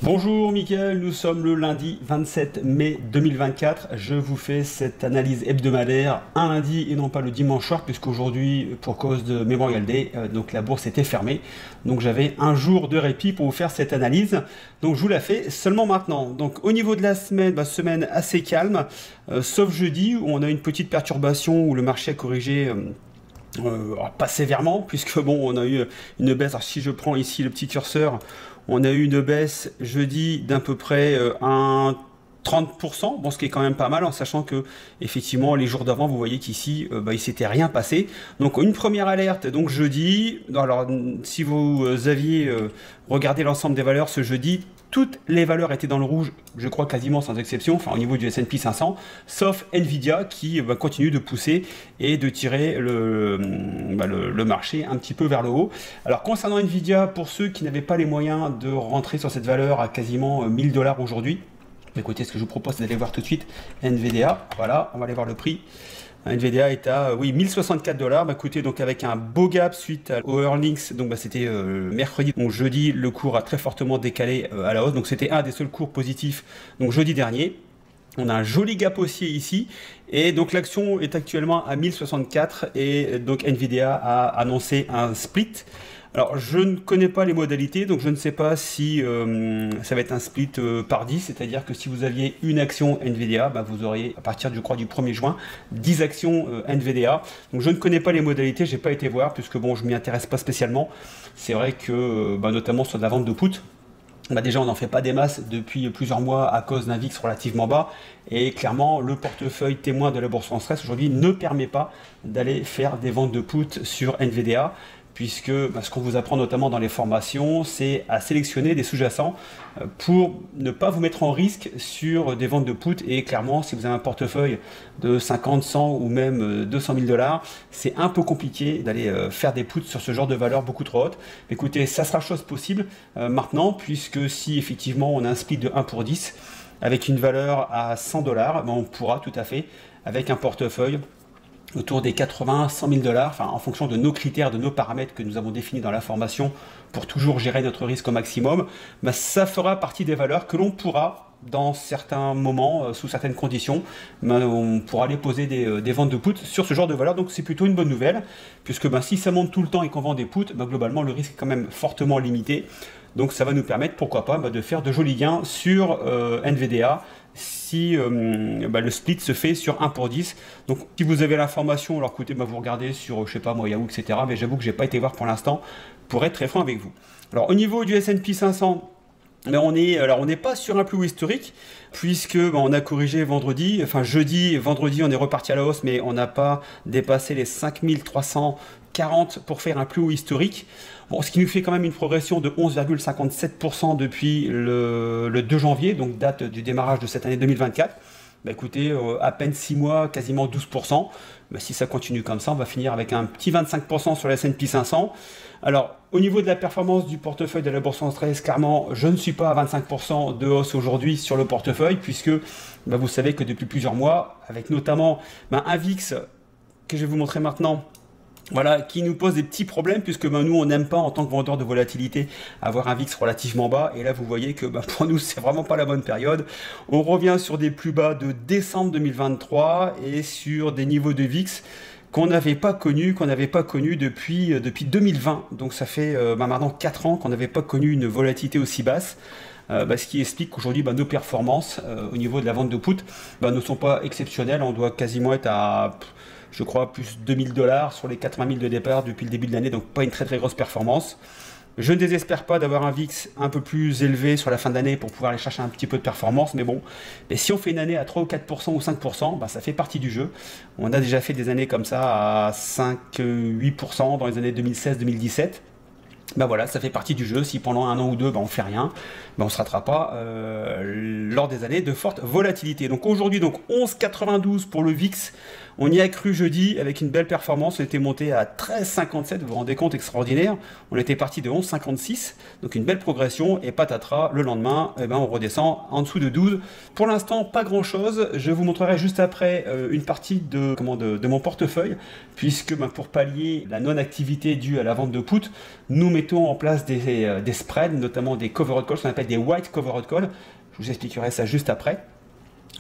Bonjour Mickaël, nous sommes le lundi 27 mai 2024. Je vous fais cette analyse hebdomadaire un lundi et non pas le dimanche soir, puisqu'aujourd'hui, pour cause de Memorial Day, donc la bourse était fermée. Donc j'avais un jour de répit pour vous faire cette analyse. Donc je vous la fais seulement maintenant. Donc au niveau de la semaine, semaine assez calme, sauf jeudi où on a une petite perturbation où le marché a corrigé. Pas sévèrement, puisque bon, on a eu une baisse. Alors si je prends ici le petit curseur, on a eu une baisse jeudi d'à peu près un 30%, bon, ce qui est quand même pas mal, en sachant que effectivement les jours d'avant, vous voyez qu'ici, il s'était rien passé. Donc une première alerte, donc jeudi. Alors si vous aviez regardé l'ensemble des valeurs ce jeudi, toutes les valeurs étaient dans le rouge, je crois quasiment sans exception, enfin au niveau du S&P 500, sauf Nvidia qui continue de pousser et de tirer le marché un petit peu vers le haut. Alors concernant Nvidia, pour ceux qui n'avaient pas les moyens de rentrer sur cette valeur à quasiment 1000 $ aujourd'hui, écoutez, ce que je vous propose, c'est d'aller voir tout de suite Nvidia. Voilà, on va aller voir le prix. Nvidia est à 1064 $. Écoutez, donc avec un beau gap suite au earnings, donc c'était mercredi, donc jeudi, le cours a très fortement décalé à la hausse. Donc c'était un des seuls cours positifs. Donc jeudi dernier. On a un joli gap haussier ici, et donc l'action est actuellement à 1064, et donc Nvidia a annoncé un split. Alors je ne connais pas les modalités, donc je ne sais pas si ça va être un split par 10, c'est-à-dire que si vous aviez une action Nvidia, vous auriez à partir du 1er juin 10 actions Nvidia. Donc je ne connais pas les modalités, j'ai pas été voir puisque bon, je m'y intéresse pas spécialement. C'est vrai que notamment sur de la vente de put. Déjà, on n'en fait pas des masses depuis plusieurs mois à cause d'un VIX relativement bas. Et clairement, le portefeuille témoin de la bourse en stress aujourd'hui ne permet pas d'aller faire des ventes de put sur Nvidia. Puisque ce qu'on vous apprend notamment dans les formations, c'est à sélectionner des sous-jacents pour ne pas vous mettre en risque sur des ventes de put. Et clairement, si vous avez un portefeuille de 50, 100 ou même 200 000 $, c'est un peu compliqué d'aller faire des puts sur ce genre de valeur beaucoup trop haute. Écoutez, ça sera chose possible maintenant, puisque si effectivement on a un split de 1 pour 10 avec une valeur à 100 $, on pourra tout à fait, avec un portefeuille autour des 80, 100 000 $, enfin en fonction de nos critères, de nos paramètres que nous avons définis dans la formation pour toujours gérer notre risque au maximum, ça fera partie des valeurs que l'on pourra, dans certains moments, sous certaines conditions, on pourra aller poser des ventes de put sur ce genre de valeur. Donc c'est plutôt une bonne nouvelle, puisque si ça monte tout le temps et qu'on vend des puts, globalement le risque est quand même fortement limité. Donc ça va nous permettre, pourquoi pas, de faire de jolis gains sur Nvidia, si le split se fait sur 1 pour 10. Donc si vous avez l'information, alors écoutez, vous regardez sur, je sais pas moi, Yahoo, etc. Mais j'avoue que j'ai pas été voir pour l'instant, pour être très franc avec vous. Alors au niveau du S&P 500, on n'est pas sur un plus haut historique, puisque on a corrigé vendredi, enfin jeudi et vendredi on est reparti à la hausse, mais on n'a pas dépassé les 5340 pour faire un plus haut historique. Bon, ce qui nous fait quand même une progression de 11,57% depuis le 2 janvier, donc date du démarrage de cette année 2024. Écoutez, à peine 6 mois, quasiment 12%. Si ça continue comme ça, on va finir avec un petit 25% sur la S&P 500. Alors, au niveau de la performance du portefeuille de la bourse en stress, clairement, je ne suis pas à 25% de hausse aujourd'hui sur le portefeuille, puisque vous savez que depuis plusieurs mois, avec notamment un VIX que je vais vous montrer maintenant, qui nous pose des petits problèmes, puisque nous on n'aime pas en tant que vendeur de volatilité avoir un VIX relativement bas, et là vous voyez que pour nous c'est vraiment pas la bonne période. On revient sur des plus bas de décembre 2023 et sur des niveaux de VIX qu'on n'avait pas connus depuis 2020. Donc ça fait maintenant 4 ans qu'on n'avait pas connu une volatilité aussi basse. Ce qui explique qu'aujourd'hui nos performances au niveau de la vente de put ne sont pas exceptionnelles. On doit quasiment être à, je crois, plus 2000 $ sur les 80 000 de départ depuis le début de l'année, donc pas une très très grosse performance. Je ne désespère pas d'avoir un VIX un peu plus élevé sur la fin d'année pour pouvoir aller chercher un petit peu de performance, mais bon, si on fait une année à 3 ou 4% ou 5%, ça fait partie du jeu. On a déjà fait des années comme ça à 5-8% dans les années 2016-2017. Voilà, ça fait partie du jeu. Si pendant un an ou deux, on fait rien, on ne se rattrape pas lors des années de forte volatilité. Donc aujourd'hui, 11,92 pour le VIX. On y a cru jeudi avec une belle performance. On était monté à 13,57, vous vous rendez compte, extraordinaire. On était parti de 11,56, donc une belle progression. Et patatras, le lendemain, eh ben, on redescend en dessous de 12. Pour l'instant, pas grand-chose. Je vous montrerai juste après une partie de mon portefeuille, puisque pour pallier la non-activité due à la vente de put, nous mettons en place des spreads, notamment des covered calls, ce qu'on appelle des white covered calls. Je vous expliquerai ça juste après.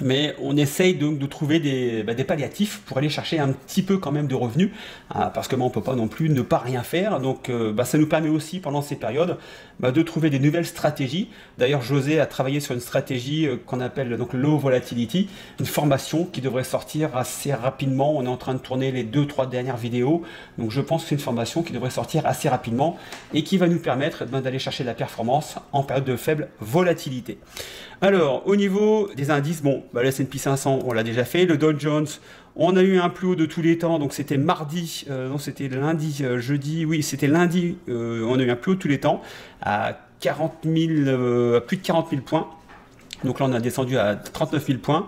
Mais on essaye donc de trouver des palliatifs pour aller chercher un petit peu quand même de revenus, parce que on ne peut pas non plus ne pas rien faire. Donc ça nous permet aussi pendant ces périodes de trouver des nouvelles stratégies. D'ailleurs, José a travaillé sur une stratégie qu'on appelle donc low volatility, une formation qui devrait sortir assez rapidement. On est en train de tourner les 2-3 dernières vidéos, donc je pense que c'est une formation qui devrait sortir assez rapidement et qui va nous permettre d'aller chercher de la performance en période de faible volatilité. Alors, au niveau des indices, le S&P 500, on l'a déjà fait. Le Dow Jones, on a eu un plus haut de tous les temps, donc c'était mardi, non c'était lundi, jeudi, oui c'était lundi, on a eu un plus haut de tous les temps à 40 000, plus de 40 000 points. Donc là on a descendu à 39 000 points.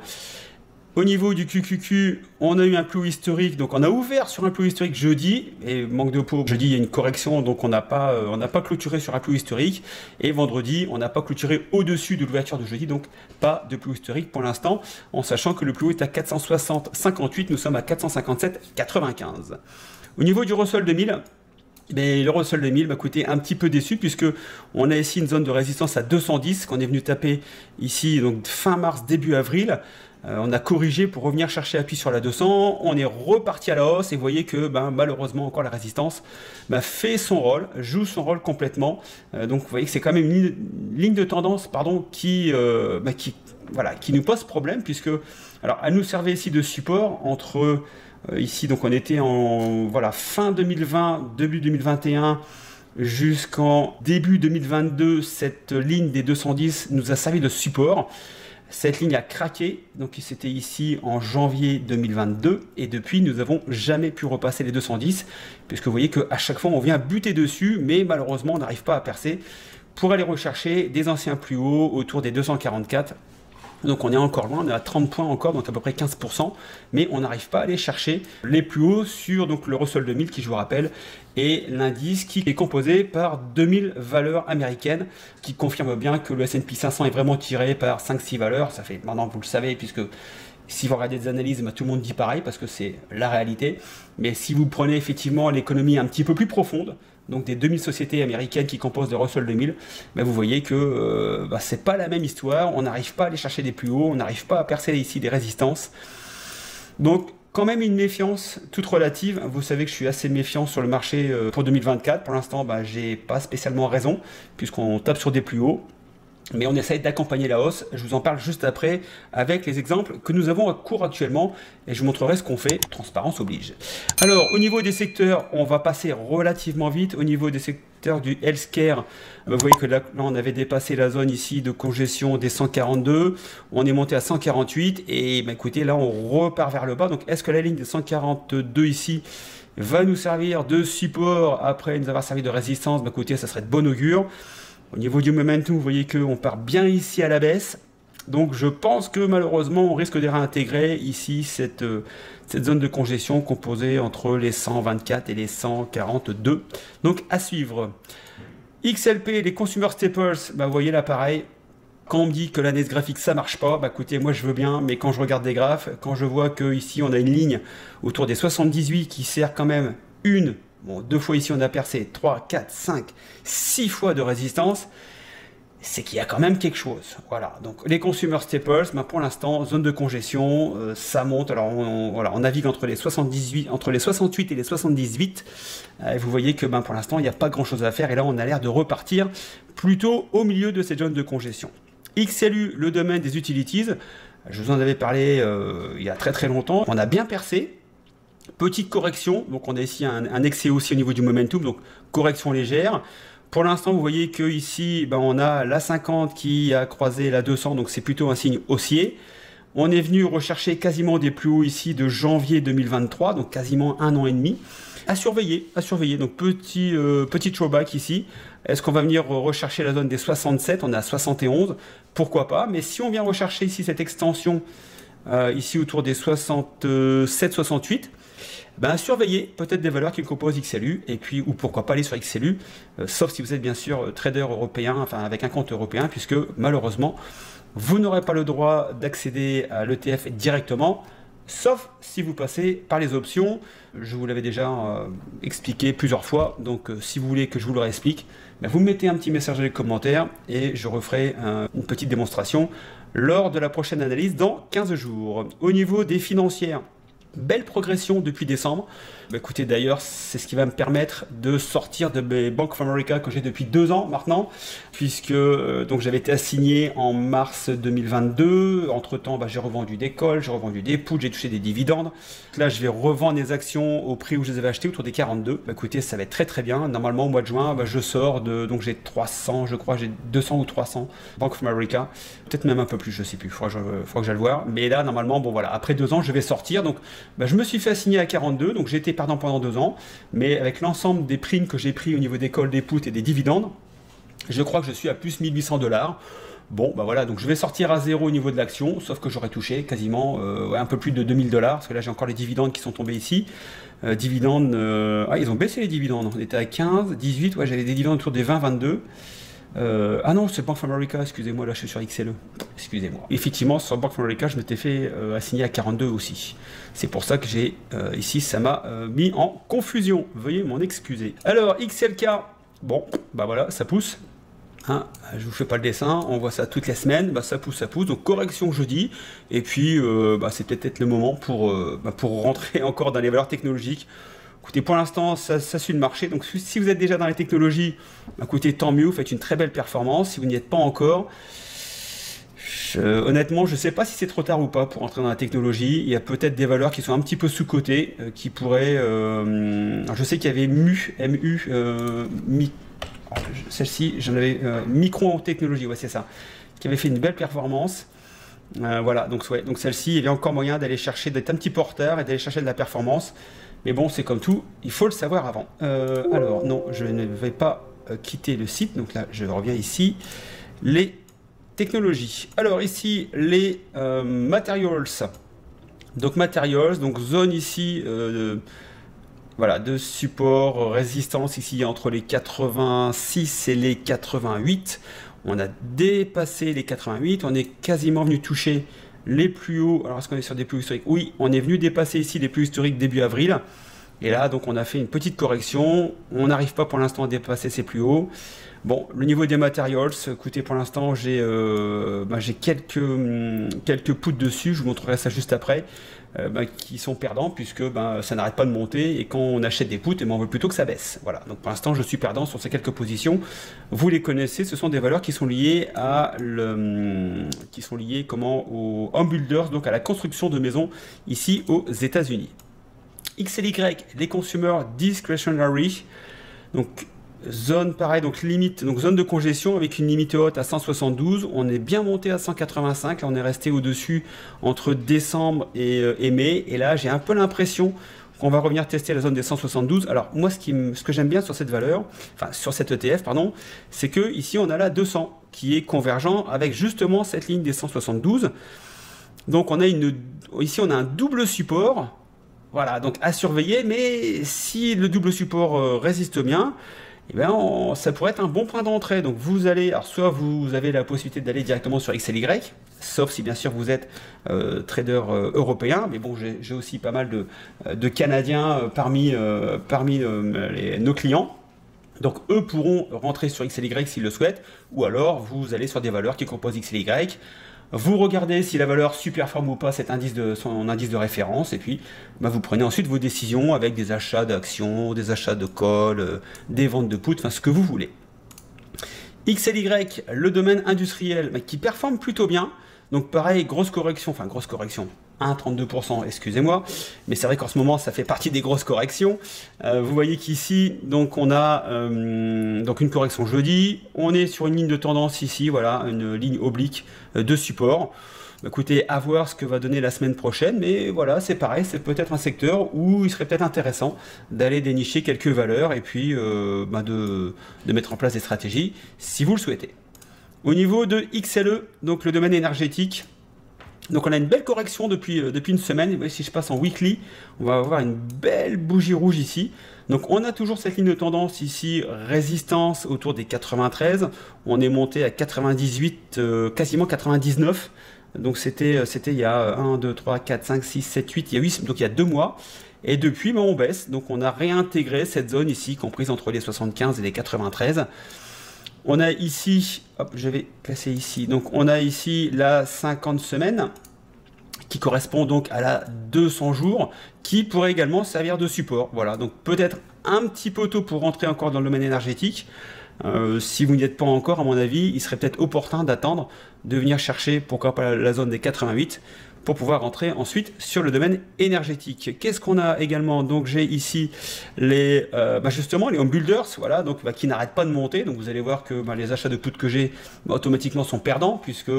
Au niveau du QQQ, on a eu un plus haut historique, donc on a ouvert sur un plus haut historique jeudi, et manque de peau, jeudi il y a une correction, donc on n'a pas clôturé sur un plus haut historique, et vendredi on n'a pas clôturé au-dessus de l'ouverture de jeudi, donc pas de plus haut historique pour l'instant, en sachant que le plus haut est à 460,58, nous sommes à 457,95. Au niveau du Russell 2000, le Russell 2000 écoutez, un petit peu déçu puisque on a ici une zone de résistance à 210 qu'on est venu taper ici donc fin mars, début avril. On a corrigé pour revenir chercher appui sur la 200, on est reparti à la hausse et vous voyez que malheureusement encore la résistance fait son rôle, joue son rôle complètement. Donc vous voyez que c'est quand même une ligne de tendance qui nous pose problème puisque alors elle nous servait ici de support entre ici donc on était en fin 2020, début 2021 jusqu'en début 2022, cette ligne des 210 nous a servi de support. Cette ligne a craqué, donc c'était ici en janvier 2022, et depuis nous n'avons jamais pu repasser les 210, puisque vous voyez qu'à chaque fois on vient buter dessus, mais malheureusement on n'arrive pas à percer pour aller rechercher des anciens plus hauts autour des 244. Donc on est encore loin, on est à 30 points encore, donc à peu près 15%, mais on n'arrive pas à aller chercher les plus hauts sur donc, le Russell 2000 qui, je vous rappelle, est l'indice qui est composé par 2000 valeurs américaines, qui confirme bien que le S&P 500 est vraiment tiré par 5-6 valeurs. Ça fait maintenant, vous le savez, puisque si vous regardez des analyses, tout le monde dit pareil, parce que c'est la réalité. Mais si vous prenez effectivement l'économie un petit peu plus profonde, donc des 2000 sociétés américaines qui composent le Russell 2000, vous voyez que c'est pas la même histoire, on n'arrive pas à aller chercher des plus hauts, on n'arrive pas à percer ici des résistances. Donc quand même une méfiance toute relative, vous savez que je suis assez méfiant sur le marché pour 2024, pour l'instant j'ai pas spécialement raison, puisqu'on tape sur des plus hauts. Mais on essaye d'accompagner la hausse, je vous en parle juste après avec les exemples que nous avons à cours actuellement et je vous montrerai ce qu'on fait, transparence oblige. Alors au niveau des secteurs, on va passer relativement vite. Au niveau des secteurs du healthcare, vous voyez que là on avait dépassé la zone ici de congestion des 142, on est monté à 148 et écoutez là on repart vers le bas. Donc est-ce que la ligne des 142 ici va nous servir de support après nous avoir servi de résistance? Écoutez, ça serait de bon augure. Au niveau du momentum, vous voyez qu'on part bien ici à la baisse. Donc je pense que malheureusement, on risque de réintégrer ici cette zone de congestion composée entre les 124 et les 142. Donc à suivre. XLP, les Consumer Staples, vous voyez là pareil. Quand on me dit que l'analyse graphique ça marche pas, écoutez, moi je veux bien, mais quand je regarde des graphes, quand je vois que ici on a une ligne autour des 78 qui sert quand même deux fois ici on a percé, 3, 4, 5, 6 fois de résistance, c'est qu'il y a quand même quelque chose. Voilà, donc les Consumer Staples, pour l'instant, zone de congestion, ça monte. Alors on navigue entre les 68 et les 78. Et vous voyez que pour l'instant, il n'y a pas grand chose à faire. Et là, on a l'air de repartir plutôt au milieu de cette zone de congestion. XLU, le domaine des utilities, je vous en avais parlé il y a très longtemps. On a bien percé. Petite correction, donc on a ici un excès aussi au niveau du momentum, donc correction légère. Pour l'instant, vous voyez que ici, on a la 50 qui a croisé la 200, donc c'est plutôt un signe haussier. On est venu rechercher quasiment des plus hauts ici de janvier 2023, donc quasiment un an et demi. À surveiller. Donc petit throwback ici. Est-ce qu'on va venir rechercher la zone des 67? On est à 71, pourquoi pas. Mais si on vient rechercher ici cette extension ici autour des 67-68. Ben, surveillez peut-être des valeurs qui composent XLU, et puis, ou pourquoi pas aller sur XLU, sauf si vous êtes bien sûr trader européen, enfin avec un compte européen, puisque malheureusement, vous n'aurez pas le droit d'accéder à l'ETF directement, sauf si vous passez par les options. Je vous l'avais déjà expliqué plusieurs fois, donc si vous voulez que je vous le réexplique, ben, vous me mettez un petit message dans les commentaires, et je referai une petite démonstration lors de la prochaine analyse dans 15 jours. Au niveau des financières, belle progression depuis décembre. Bah, écoutez, d'ailleurs, c'est ce qui va me permettre de sortir de mes Bank of America que j'ai depuis 2 ans maintenant, puisque donc j'avais été assigné en mars 2022. Entre-temps, bah, j'ai revendu des calls, j'ai revendu des puts, j'ai touché des dividendes. Là, je vais revendre les actions au prix où je les avais achetées, autour des 42. Bah, écoutez, ça va être très très bien. Normalement, au mois de juin, bah, je sors de... Donc j'ai 300, je crois, j'ai 200 ou 300 Bank of America. Peut-être même un peu plus, je sais plus. Il faudra que j'aille le voir. Mais là, normalement, bon voilà, après 2 ans, je vais sortir. Donc, bah, je me suis fait assigner à 42. Donc, j'ai été perdant pendant 2 ans. Mais avec l'ensemble des primes que j'ai pris au niveau des calls, des puts et des dividendes, je crois que je suis à plus 1800 $. Bon, bah voilà, donc je vais sortir à zéro au niveau de l'action, sauf que j'aurais touché quasiment ouais, un peu plus de 2000 $, parce que là j'ai encore les dividendes qui sont tombés ici. Dividendes, ah, ils ont baissé les dividendes, on était à 15, 18, ouais, j'avais des dividendes autour des 20, 22. Ah non, c'est Bank of America, excusez-moi, là je suis sur XLE, excusez-moi. Effectivement, sur Bank of America, je m'étais fait assigner à 42 aussi. C'est pour ça que j'ai, ici, ça m'a mis en confusion, veuillez m'en excuser. Alors, XLK, bon, bah voilà, ça pousse. Hein, je vous fais pas le dessin, on voit ça toutes les semaines, bah ça pousse, donc correction jeudi, et puis bah, c'est peut-être le moment pour rentrer encore dans les valeurs technologiques. Écoutez, pour l'instant, ça suit le marché, donc si vous êtes déjà dans les technologies, bah, écoutez, tant mieux, vous faites une très belle performance. Si vous n'y êtes pas encore, honnêtement, je ne sais pas si c'est trop tard ou pas pour entrer dans la technologie. Il y a peut-être des valeurs qui sont un petit peu sous-cotées, qui pourraient... je sais qu'il y avait celle-ci, j'en avais micro-technologie, ouais, c'est ça, qui avait fait une belle performance. Voilà, donc, ouais, donc celle-ci, il y avait encore moyen d'aller chercher, d'être un petit porteur et d'aller chercher de la performance. Mais bon, c'est comme tout, il faut le savoir avant. Alors, non, je ne vais pas quitter le site. Donc là, je reviens ici. Les technologies. Alors ici, les materials. Donc materials, donc zone ici... voilà, de support, résistance ici entre les 86 et les 88. On a dépassé les 88, on est quasiment venu toucher les plus hauts. Alors est-ce qu'on est sur des plus hauts historiques? Oui, on est venu dépasser ici les plus hauts historiques début avril. Et là, donc on a fait une petite correction. On n'arrive pas pour l'instant à dépasser ces plus hauts. Bon, le niveau des materials, écoutez, pour l'instant, j'ai quelques puts dessus. Je vous montrerai ça juste après. Qui sont perdants puisque ça n'arrête pas de monter et quand on achète des puts, on veut plutôt que ça baisse. Voilà, donc pour l'instant je suis perdant sur ces quelques positions. Vous les connaissez, ce sont des valeurs qui sont liées aux home builders, donc à la construction de maisons ici aux États-Unis. XLY, les consumer discretionary, donc zone pareil, donc limite, donc zone de congestion avec une limite haute à 172. On est bien monté à 185. Là, on est resté au-dessus entre décembre et mai. Et là, j'ai un peu l'impression qu'on va revenir tester la zone des 172. Alors, moi, ce que j'aime bien sur cette valeur, enfin, sur cette ETF, pardon, c'est que ici, on a la 200 qui est convergent avec justement cette ligne des 172. Donc, ici, on a un double support. Voilà, donc à surveiller. Mais si le double support résiste bien, eh bien, ça pourrait être un bon point d'entrée. Donc vous allez, alors soit vous avez la possibilité d'aller directement sur XLY, sauf si bien sûr vous êtes trader européen, mais bon, j'ai aussi pas mal de Canadiens parmi nos clients. Donc eux pourront rentrer sur XLY s'ils le souhaitent, ou alors vous allez sur des valeurs qui composent XLY. Vous regardez si la valeur surperforme ou pas son indice de référence, et puis vous prenez ensuite vos décisions avec des achats d'actions, des achats de calls, des ventes de puts, enfin ce que vous voulez. XLY, le domaine industriel, qui performe plutôt bien. Donc pareil, grosse correction, 1,32%, excusez-moi, mais c'est vrai qu'en ce moment ça fait partie des grosses corrections. Vous voyez qu'ici, donc on a donc une correction jeudi, on est sur une ligne de tendance ici, voilà, une ligne oblique de support. Écoutez, à voir ce que va donner la semaine prochaine, mais voilà, c'est pareil, c'est peut-être un secteur où il serait peut-être intéressant d'aller dénicher quelques valeurs et puis de mettre en place des stratégies si vous le souhaitez. Au niveau de XLE, donc le domaine énergétique, Donc on a une belle correction depuis une semaine. Si je passe en weekly, on va avoir une belle bougie rouge ici. Donc on a toujours cette ligne de tendance ici, résistance autour des 93. On est monté à 98, quasiment 99. Donc c'était il y a 1, 2, 3, 4, 5, 6, 7, 8, il y a 8, donc il y a 2 mois. Et depuis, on baisse. Donc on a réintégré cette zone ici, comprise entre les 75 et les 93. On a ici, hop, je vais placer ici, donc on a ici la 50 semaines qui correspond donc à la 200 jours, qui pourrait également servir de support. Voilà, donc peut-être un petit peu tôt pour rentrer encore dans le domaine énergétique. Si vous n'y êtes pas encore, à mon avis, il serait peut-être opportun d'attendre, de venir chercher, pourquoi pas la zone des 88, pour pouvoir rentrer ensuite sur le domaine énergétique. Qu'est-ce qu'on a également? Donc j'ai ici les justement les home builders, voilà, donc qui n'arrêtent pas de monter. Donc vous allez voir que les achats de put que j'ai automatiquement sont perdants, puisque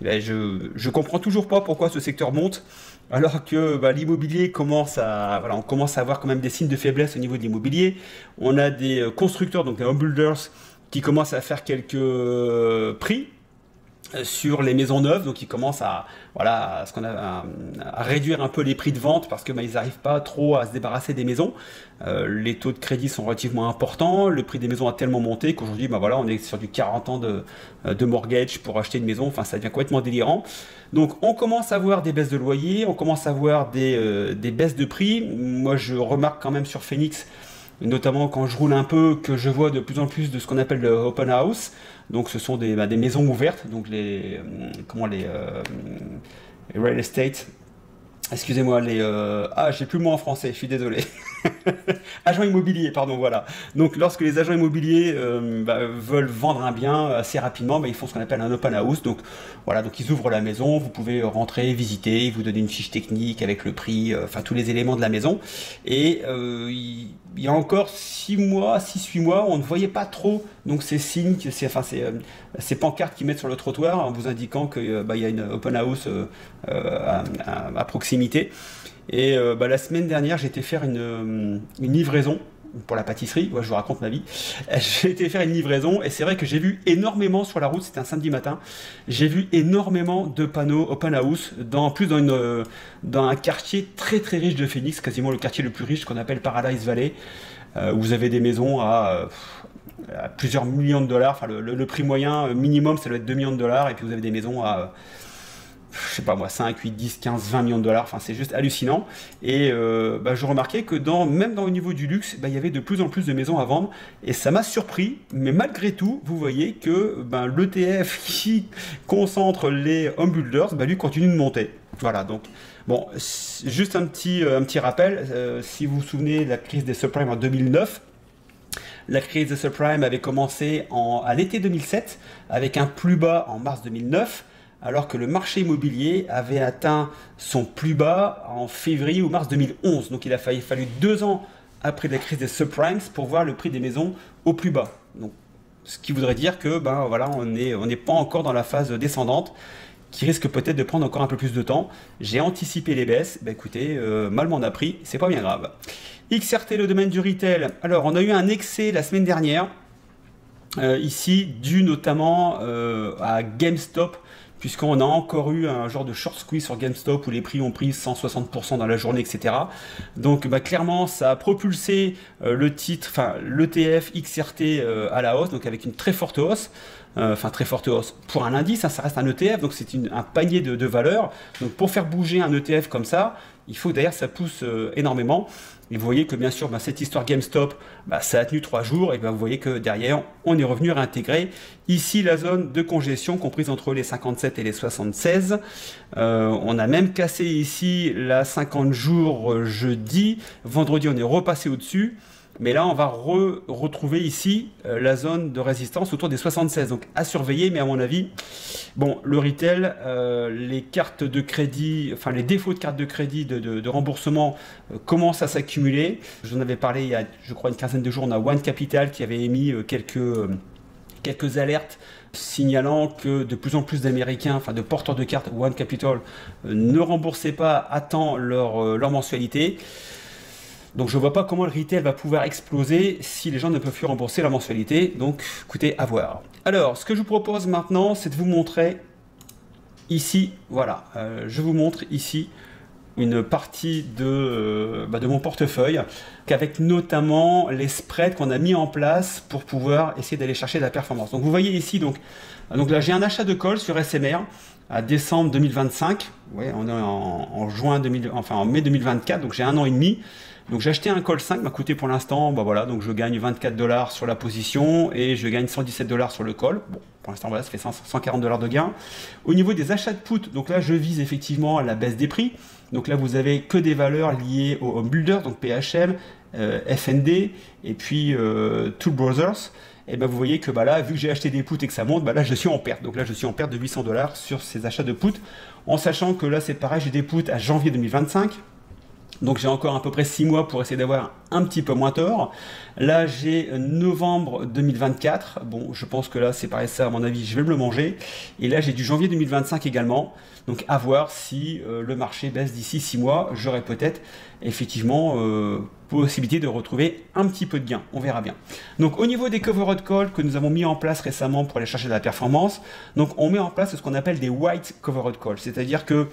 je comprends toujours pas pourquoi ce secteur monte, alors que l'immobilier commence à, on commence à avoir quand même des signes de faiblesse au niveau de l'immobilier. On a des constructeurs, donc les home builders, qui commencent à faire quelques prix sur les maisons neuves, donc ils commencent à réduire un peu les prix de vente parce que ils n'arrivent pas trop à se débarrasser des maisons. Les taux de crédit sont relativement importants, le prix des maisons a tellement monté qu'aujourd'hui on est sur du 40 ans de mortgage pour acheter une maison. Enfin, ça devient complètement délirant. Donc on commence à voir des baisses de loyer, on commence à voir des baisses de prix. Moi je remarque quand même sur Phoenix, notamment quand je roule un peu, que je vois de plus en plus de ce qu'on appelle le open house. Donc ce sont des maisons ouvertes, donc les real estate, excusez-moi, j'ai plus le mot en français, je suis désolé. Agents immobiliers, pardon, voilà. Donc lorsque les agents immobiliers veulent vendre un bien assez rapidement, ils font ce qu'on appelle un open house. Donc voilà, donc ils ouvrent la maison, vous pouvez rentrer, visiter, ils vous donnent une fiche technique avec le prix, tous les éléments de la maison. Et il y a encore 6-8 mois, on ne voyait pas trop donc ces signes, ces pancartes qu'ils mettent sur le trottoir en vous indiquant qu'il y a une open house à proximité. Et la semaine dernière, j'ai été faire une livraison pour la pâtisserie. Ouais, je vous raconte ma vie. J'ai été faire une livraison et c'est vrai que j'ai vu énormément sur la route, c'était un samedi matin, j'ai vu énormément de panneaux open house, dans un quartier très très riche de Phoenix, quasiment le quartier le plus riche qu'on appelle Paradise Valley, où vous avez des maisons à plusieurs millions de dollars. Enfin, le prix moyen minimum, ça doit être 2 millions de dollars, et puis vous avez des maisons à je sais pas moi, 5, 8, 10, 15, 20 millions de dollars, enfin c'est juste hallucinant. Et je remarquais que même au niveau du luxe, il y avait de plus en plus de maisons à vendre, et ça m'a surpris, mais malgré tout, vous voyez que l'ETF qui concentre les home builders, lui continue de monter. Voilà, donc, bon, juste un petit rappel, si vous vous souvenez de la crise des subprimes en 2009, la crise des subprimes avait commencé à l'été 2007, avec un plus bas en mars 2009, alors que le marché immobilier avait atteint son plus bas en février ou mars 2011. Donc il a fallu 2 ans après la crise des subprimes pour voir le prix des maisons au plus bas. Donc, ce qui voudrait dire que on n'est pas encore dans la phase descendante, qui risque peut-être de prendre encore un peu plus de temps. J'ai anticipé les baisses, écoutez, mal m'en a pris, c'est pas bien grave. XRT, le domaine du retail. Alors on a eu un excès la semaine dernière, ici, dû notamment à GameStop, puisqu'on a encore eu un genre de short squeeze sur GameStop où les prix ont pris 160% dans la journée, etc. Donc clairement, ça a propulsé l'ETF XRT à la hausse, donc avec une très forte hausse. Très forte hausse pour un indice, ça reste un ETF, donc c'est un panier de valeurs. Donc pour faire bouger un ETF comme ça, il faut d'ailleurs ça pousse énormément. Et vous voyez que bien sûr, cette histoire GameStop, ça a tenu 3 jours, et vous voyez que derrière, on est revenu réintégrer ici la zone de congestion comprise entre les 57 et les 76. On a même cassé ici la 50 jours jeudi. Vendredi, on est repassé au-dessus. Mais là, on va retrouver ici la zone de résistance autour des 76. Donc à surveiller, mais à mon avis, bon, le retail, les cartes de crédit, les défauts de cartes de crédit de remboursement commencent à s'accumuler. J'en avais parlé il y a, je crois, une quinzaine de jours. On a One Capital qui avait émis quelques alertes signalant que de plus en plus d'Américains, de porteurs de cartes One Capital, ne remboursaient pas à temps leur mensualité. Donc je ne vois pas comment le retail va pouvoir exploser si les gens ne peuvent plus rembourser leur mensualité. Donc écoutez, à voir. Alors, ce que je vous propose maintenant, c'est de vous montrer ici, voilà, je vous montre ici une partie de mon portefeuille, qu'avec notamment les spreads qu'on a mis en place pour pouvoir essayer d'aller chercher de la performance. Donc vous voyez ici, donc là j'ai un achat de call sur SMR à décembre 2025, ouais, on est en mai 2024, donc j'ai 1 an et demi. Donc j'ai acheté un call 5, m'a coûté pour l'instant, voilà, donc je gagne 24 $ sur la position et je gagne 117 $ sur le call. Bon, pour l'instant, voilà, ça fait 140 $ de gain. Au niveau des achats de put, donc là je vise effectivement à la baisse des prix. Donc là vous avez que des valeurs liées au home builder, donc PHM, FND et puis Tool Brothers. Et ben vous voyez que là, vu que j'ai acheté des puts et que ça monte, là je suis en perte. Donc là je suis en perte de 800 $ sur ces achats de puts, en sachant que là c'est pareil, j'ai des puts à janvier 2025. Donc j'ai encore à peu près 6 mois pour essayer d'avoir un petit peu moins tort. Là j'ai novembre 2024. Bon, je pense que là c'est pareil, ça à mon avis je vais me le manger. Et là j'ai du janvier 2025 également. Donc à voir si le marché baisse d'ici 6 mois. J'aurai peut-être effectivement possibilité de retrouver un petit peu de gain. On verra bien. Donc au niveau des covered calls que nous avons mis en place récemment pour aller chercher de la performance, donc on met en place ce qu'on appelle des white covered calls. C'est-à-dire que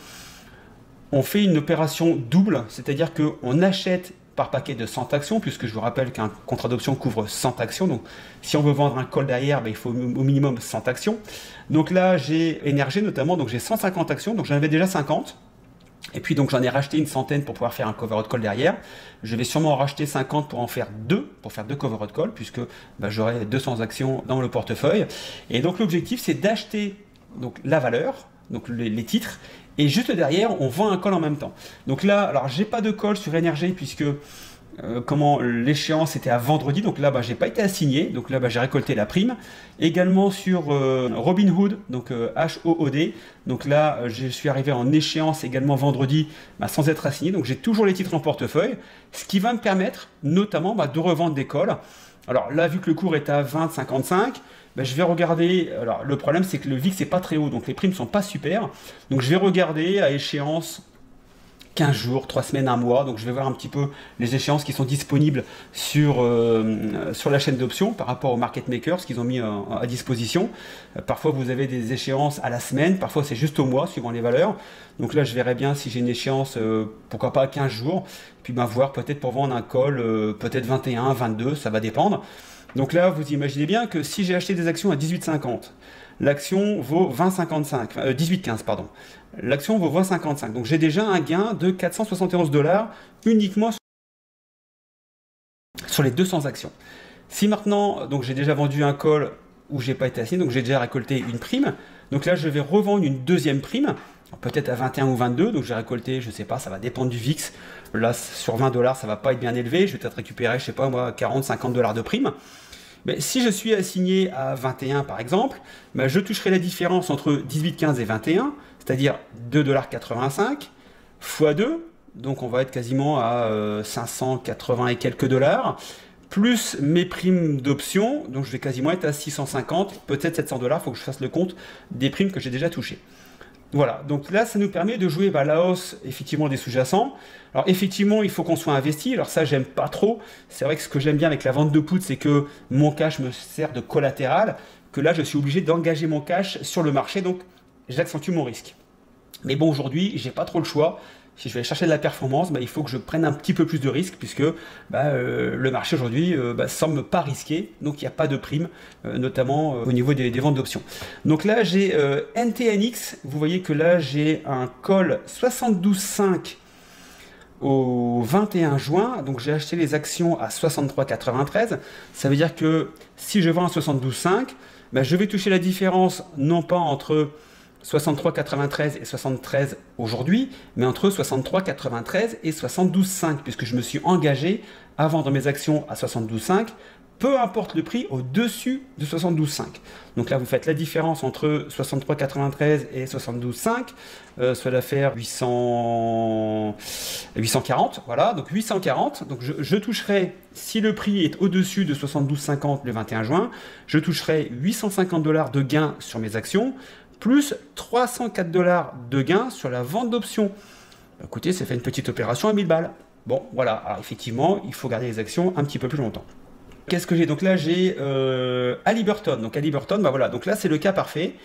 on fait une opération double, c'est-à-dire qu'on achète par paquet de 100 actions, puisque je vous rappelle qu'un contrat d'option couvre 100 actions. Donc, si on veut vendre un call derrière, il faut au minimum 100 actions. Donc là, j'ai énergé notamment, donc j'ai 150 actions, donc j'en avais déjà 50. Et puis donc j'en ai racheté une centaine pour pouvoir faire un covered call derrière. Je vais sûrement en racheter 50 pour en faire 2, pour faire 2 covered call, puisque j'aurai 200 actions dans le portefeuille. Et donc l'objectif, c'est d'acheter donc la valeur, donc les titres, et juste derrière, on vend un call en même temps. Donc là, alors j'ai pas de call sur NRG puisque l'échéance était à vendredi. Donc là, j'ai pas été assigné. Donc là, j'ai récolté la prime. Également sur Robinhood, donc HOOD. Donc là, je suis arrivé en échéance également vendredi sans être assigné. Donc j'ai toujours les titres en portefeuille, ce qui va me permettre notamment de revendre des calls. Alors là, vu que le cours est à 20,55, je vais regarder. Alors le problème, c'est que le VIX n'est pas très haut, donc les primes sont pas super. Donc je vais regarder à échéance 15 jours, 3 semaines, 1 mois. Donc je vais voir un petit peu les échéances qui sont disponibles sur la chaîne d'options par rapport aux market makers qu'ils ont mis à disposition. Parfois vous avez des échéances à la semaine, parfois c'est juste au mois suivant les valeurs. Donc là je verrai bien si j'ai une échéance, pourquoi pas à 15 jours. Puis voir peut-être pour vendre un call, peut-être 21, 22, ça va dépendre. Donc là vous imaginez bien que si j'ai acheté des actions à 18,50, l'action vaut 18,15 pardon. L'action vaut 20,55. Donc j'ai déjà un gain de 471 $ uniquement sur les 200 actions. Si maintenant, donc j'ai déjà vendu un call où j'ai pas été assigné, donc j'ai déjà récolté une prime. Donc là je vais revendre une deuxième prime, peut-être à 21 ou 22. Donc j'ai récolté, je sais pas, ça va dépendre du VIX. Là sur 20 $, ça va pas être bien élevé. Je vais peut-être récupérer, je sais pas moi, 40, 50 $ de prime. Mais si je suis assigné à 21 par exemple, je toucherai la différence entre 18,15 et 21, c'est-à-dire 2,85 x 2, donc on va être quasiment à 580 et quelques dollars, plus mes primes d'options, donc je vais quasiment être à 650, peut-être 700 $, il faut que je fasse le compte des primes que j'ai déjà touchées. Voilà, donc là, ça nous permet de jouer la hausse, effectivement, des sous-jacents. Alors, effectivement, il faut qu'on soit investi. Alors ça, j'aime pas trop. C'est vrai que ce que j'aime bien avec la vente de put, c'est que mon cash me sert de collatéral, que là, je suis obligé d'engager mon cash sur le marché, donc j'accentue mon risque. Mais bon, aujourd'hui, j'ai pas trop le choix. Si je vais chercher de la performance, il faut que je prenne un petit peu plus de risques puisque le marché aujourd'hui semble pas risqué, donc il n'y a pas de prime, notamment au niveau des ventes d'options. Donc là j'ai NTNX, vous voyez que là j'ai un call 72,5 au 21 juin, donc j'ai acheté les actions à 63,93. Ça veut dire que si je vends à 72,5, je vais toucher la différence non pas entre 63,93 et 73 aujourd'hui, mais entre 63,93 et 72,5, puisque je me suis engagé à vendre mes actions à 72,5, peu importe le prix au-dessus de 72,5. Donc là, vous faites la différence entre 63,93 et 72,5, ça va faire 840, voilà, donc 840. Donc je toucherai, si le prix est au-dessus de 72,50 le 21 juin, je toucherai 850 $ de gain sur mes actions, plus 304 $ de gain sur la vente d'options. Écoutez, ça fait une petite opération à 1000 balles. Bon, voilà. Alors effectivement, il faut garder les actions un petit peu plus longtemps. Qu'est-ce que j'ai? Donc là, j'ai Halliburton. Donc Halliburton, voilà. Donc là, c'est le cas parfait,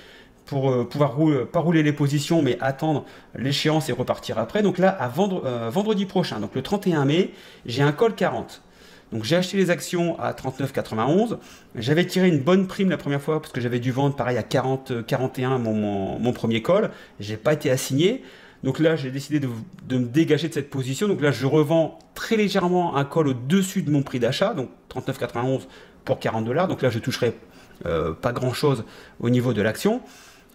pour pouvoir pas rouler les positions, mais attendre l'échéance et repartir après. Donc là, à vendredi prochain, donc le 31 mai, j'ai un call 40. Donc j'ai acheté les actions à 39,91. J'avais tiré une bonne prime la première fois parce que j'avais dû vendre pareil à 41 mon premier call. J'ai pas été assigné. Donc là, j'ai décidé de me dégager de cette position. Donc là, je revends très légèrement un call au-dessus de mon prix d'achat, donc 39,91 pour 40 $. Donc là, je toucherai pas grand-chose au niveau de l'action.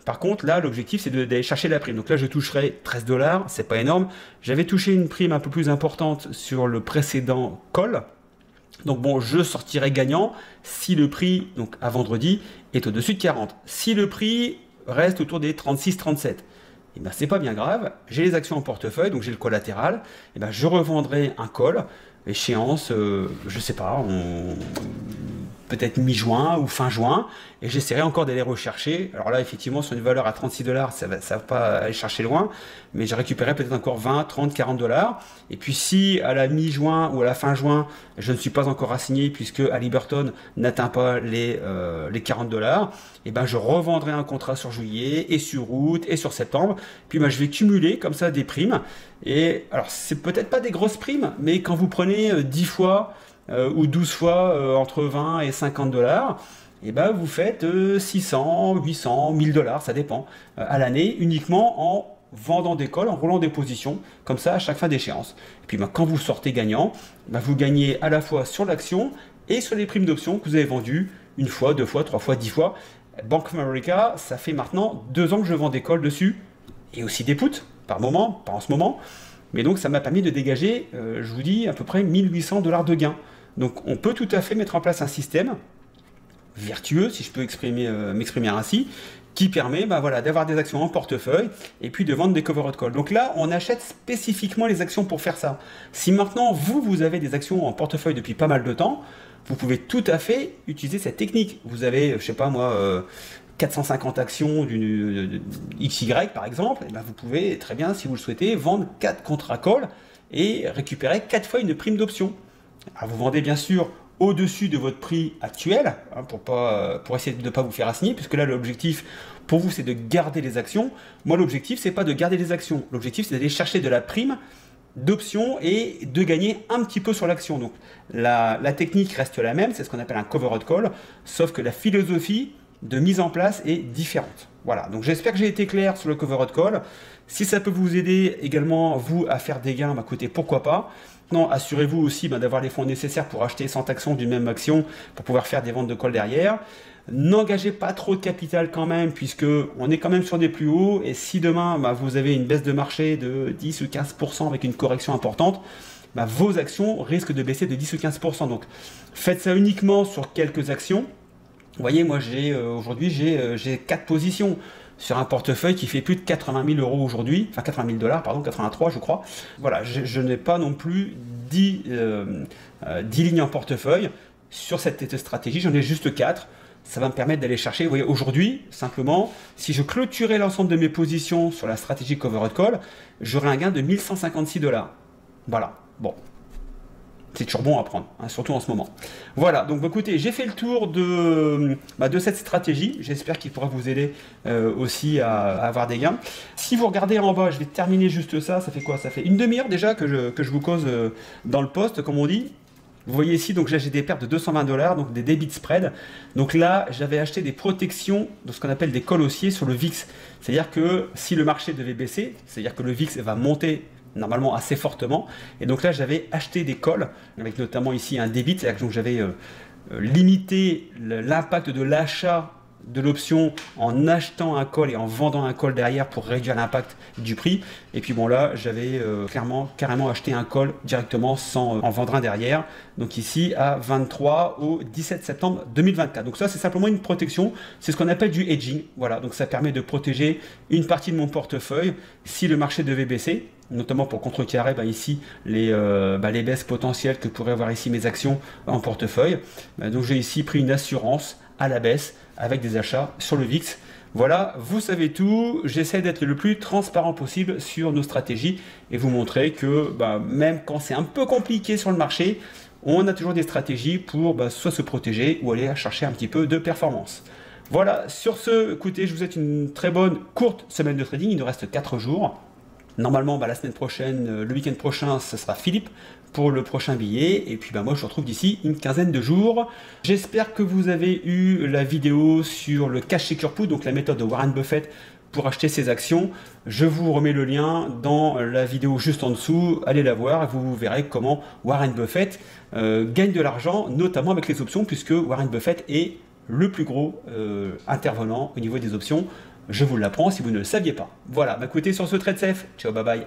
Par contre, là, l'objectif, c'est d'aller chercher la prime. Donc là, je toucherai 13 $, c'est pas énorme. J'avais touché une prime un peu plus importante sur le précédent call. Donc bon, je sortirai gagnant si le prix, donc à vendredi, est au-dessus de 40. Si le prix reste autour des 36-37, et ben c'est pas bien grave. J'ai les actions en portefeuille, donc j'ai le collatéral. Et ben je revendrai un call, échéance, je sais pas, peut-être mi-juin ou fin juin, et j'essaierai encore d'aller rechercher. Alors là, effectivement, sur une valeur à 36 $, ça va pas aller chercher loin, mais je récupérerai peut-être encore 20, 30, 40 $. Et puis si à la mi-juin ou à la fin juin, je ne suis pas encore assigné puisque Halliburton n'atteint pas les 40 $, et ben je revendrai un contrat sur juillet et sur août et sur septembre. Puis ben, je vais cumuler comme ça des primes. Et alors, c'est peut-être pas des grosses primes, mais quand vous prenez 10 fois ou 12 fois entre 20 et 50 $, et ben vous faites 600, 800, 1000 $, ça dépend, à l'année, uniquement en vendant des calls, en roulant des positions, comme ça à chaque fin d'échéance. Et puis ben, quand vous sortez gagnant, ben, vous gagnez à la fois sur l'action et sur les primes d'options que vous avez vendues une fois, deux fois, trois fois, 10 fois. Bank of America, ça fait maintenant 2 ans que je vends des calls dessus, et aussi des puts, par moment, pas en ce moment. Mais donc ça m'a permis de dégager, je vous dis, à peu près 1800 $ de gains. Donc on peut tout à fait mettre en place un système vertueux, si je peux m'exprimer ainsi, qui permet voilà, d'avoir des actions en portefeuille et puis de vendre des covered calls. Donc là, on achète spécifiquement les actions pour faire ça. Si maintenant, vous avez des actions en portefeuille depuis pas mal de temps, vous pouvez tout à fait utiliser cette technique. Vous avez, je sais pas moi, 450 actions d'une XY par exemple, et ben vous pouvez très bien, si vous le souhaitez, vendre 4 contrats call et récupérer 4 fois une prime d'option. Vous vendez bien sûr au-dessus de votre prix actuel, hein, pour essayer de ne pas vous faire assigner, puisque là l'objectif pour vous c'est de garder les actions. Moi l'objectif c'est pas de garder les actions, l'objectif c'est d'aller chercher de la prime d'options et de gagner un petit peu sur l'action. Donc la technique reste la même, c'est ce qu'on appelle un covered call, sauf que la philosophie de mise en place est différente. Voilà, donc j'espère que j'ai été clair sur le covered call. Si ça peut vous aider également, vous, à faire des gains, écoutez, pourquoi pas. Maintenant, assurez-vous aussi d'avoir les fonds nécessaires pour acheter 100 actions d'une même action pour pouvoir faire des ventes de call derrière. N'engagez pas trop de capital quand même, puisque on est quand même sur des plus hauts. Et si demain, vous avez une baisse de marché de 10 ou 15% avec une correction importante, vos actions risquent de baisser de 10 ou 15%. Donc, faites ça uniquement sur quelques actions. Vous voyez, moi aujourd'hui j'ai 4 positions sur un portefeuille qui fait plus de 80 000 € aujourd'hui, enfin 80 000 $, pardon, 83 je crois. Voilà, je n'ai pas non plus 10 lignes en portefeuille sur cette stratégie, j'en ai juste 4. Ça va me permettre d'aller chercher, vous voyez, aujourd'hui, simplement, si je clôturais l'ensemble de mes positions sur la stratégie covered call, j'aurais un gain de 1156 $. Voilà, bon. C'est toujours bon à prendre, hein, surtout en ce moment. Voilà, donc écoutez, j'ai fait le tour de cette stratégie. J'espère qu'il pourra vous aider aussi à avoir des gains. Si vous regardez en bas, je vais terminer juste ça. Ça fait quoi? Ça fait une demi-heure déjà que je vous cause dans le post, comme on dit. Vous voyez ici, donc là j'ai des pertes de 220 $, donc des débits de spread. Donc là, j'avais acheté des protections de ce qu'on appelle des calls haussiers sur le VIX. C'est-à-dire que si le marché devait baisser, c'est-à-dire que le VIX va monter normalement assez fortement, et donc là j'avais acheté des calls avec notamment ici un débit, c'est-à-dire que j'avais limité l'impact de l'achat de l'option en achetant un call et en vendant un call derrière pour réduire l'impact du prix. Et puis bon là j'avais carrément acheté un call directement sans en vendre un derrière, donc ici à 23 au 17 septembre 2024. Donc ça c'est simplement une protection, c'est ce qu'on appelle du hedging. Voilà, donc ça permet de protéger une partie de mon portefeuille si le marché devait baisser, notamment pour contrecarrer ici les baisses potentielles que pourraient avoir ici mes actions en portefeuille. Donc j'ai ici pris une assurance à la baisse avec des achats sur le VIX. Voilà, vous savez tout. J'essaie d'être le plus transparent possible sur nos stratégies et vous montrer que même quand c'est un peu compliqué sur le marché, on a toujours des stratégies pour soit se protéger ou aller chercher un petit peu de performance. Voilà, sur ce, écoutez, je vous souhaite une très bonne courte semaine de trading. Il nous reste 4 jours. Normalement, la semaine prochaine, le week-end prochain, ce sera Philippe pour le prochain billet. Et puis moi, je vous retrouve d'ici une quinzaine de jours. J'espère que vous avez eu la vidéo sur le cash secure put, donc la méthode de Warren Buffett pour acheter ses actions. Je vous remets le lien dans la vidéo juste en dessous. Allez la voir et vous verrez comment Warren Buffett gagne de l'argent, notamment avec les options, puisque Warren Buffett est le plus gros intervenant au niveau des options. Je vous l'apprends si vous ne le saviez pas. Voilà, écoutez, sur ce trade safe, ciao, bye bye.